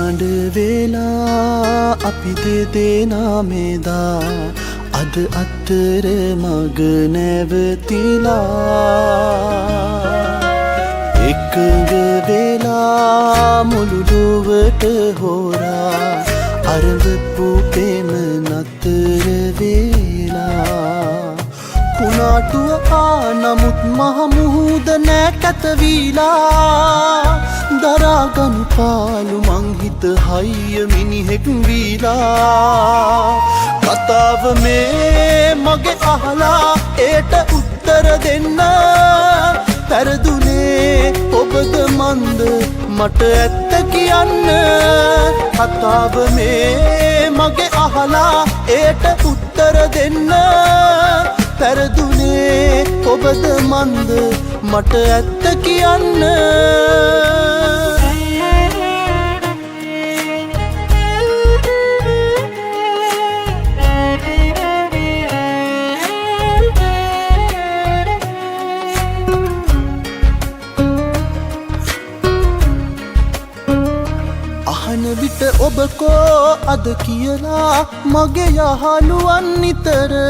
නිහඬ වෙලා අපි දෙදෙනා මෙදා අද අතර මග නැවතිලා එකඟ වෙලා මුළු ලොවට හොරා අරඹපු පෙම නතර වෙලා කුණාටුව නමුත් මහ මුහුද නෑ කැතවීලා දරාගනු පාලු මං හිත හයිය මිනිහෙක් වීලා කතාව මේ මගේ අහලා ඒට උත්තර දෙන්න පැරදුනේ ඔබද මන්ද මට ඇත්ත කියන්න කතාව මේ මගේ අහලා ඒට උත්තර දෙන්න පැරදුනේ ඔබද මන්ද මට ඇත්ත කියන්න අහන විට ඔබ කෝ අද කියලා මගේ යහළුවන් නිතර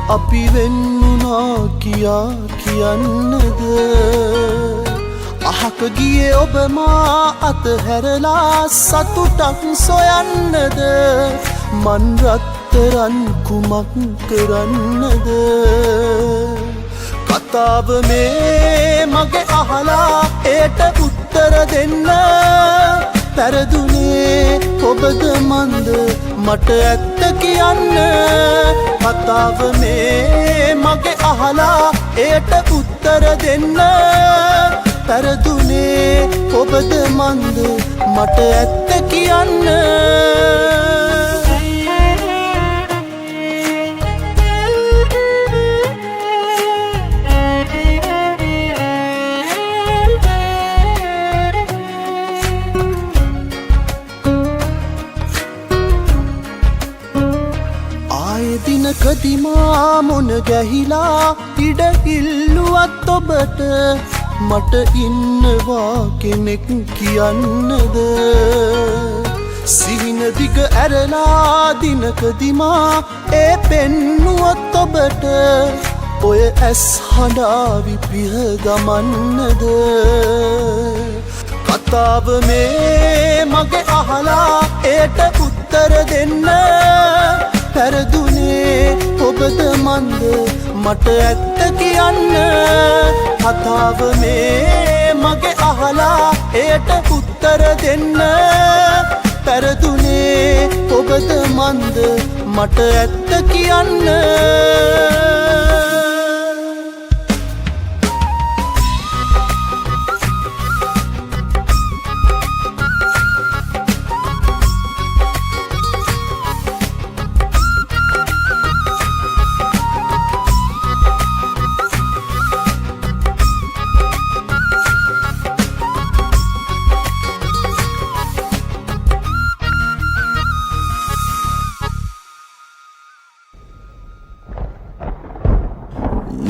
අපි වෙන්නුනා කියා කියන්නද අහක ගියේ ඔබ මා අතහැරලා සතුටක් සොයන්නද මන් රත්තරන් කුමක් කරන්නද කතාව මේ මගේ අහලා ඒට උත්තර දෙන්න පැරදුනේ ඔබද මන්ද මට ඇත්ත කියන්න කතාව මේ මගේ අහලා ඒට උත්තර දෙන්න පැරදුනේ ඔබද මන්ද මට ඇත්ත කියන්න දිනකදිමා මොන ගැහිලා ඉඩ ඉල්ලුවත් ඔබට මට ඉන්නවා කෙනෙක් කියන්නද සිහින දිග ඇරලා දිනකදිමා ඒ පෙන්නුවත් ඔබට ඔය ඇස් හඬාවි පිහ ගමන්නද කතාව මේ මගේ අහලා ඒට උත්තර දෙන්න පැරදුනේ ඔබද මන්ද මට ඇත්ත කියන්න කතාව මේ මගේ අහලා ඒට උත්තර දෙන්න පැරදුනේ ඔබද මන්ද මට ඇත්ත කියන්න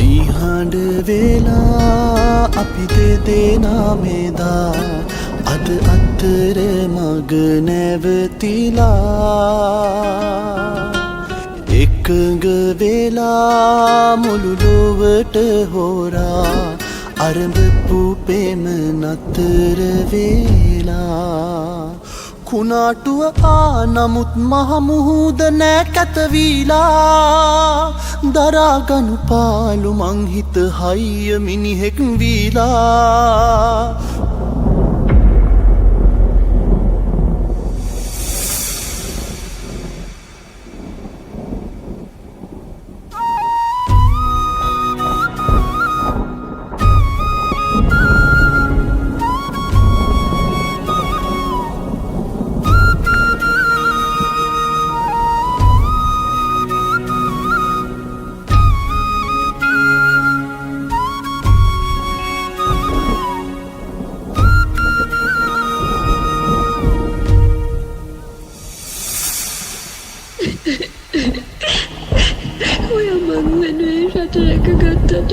නිහඬ වෙලා අපි දෙදෙනා මෙදා අද අතර මග නැවතිලා එකඟ වෙලා මුළු ලොවට හොරා අරඹපු පෙම නතර වෙලා කුණාටුව නමුත් මහ මුහුද නෑ කැතවීලා දරාගනු පාලු මං හිත හයිය මිනිහෙක් වීලා ඔය මං වෙනුවෙන් රට රැකගත්තට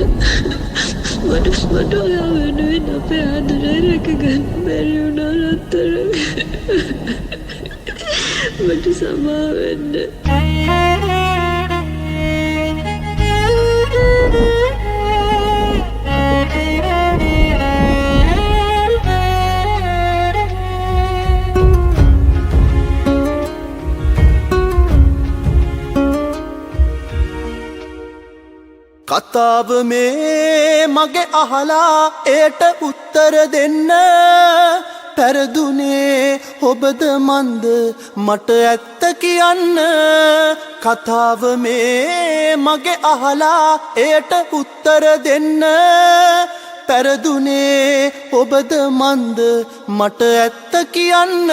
මට ඔයා වෙනුවෙන් අපේ ආදරය රැකගන්න බැරි වුණා රත්තරන්. මට සමා වෙන්න. කතාව මේ මගේ අහලා ඒට උත්තර දෙන්න පැරදුනේ ඔබද මන්ද මට ඇත්ත කියන්න කතාව මේ මගේ අහලා ඒට උත්තර දෙන්න පැරදුනේ ඔබද මන්ද මට ඇත්ත කියන්න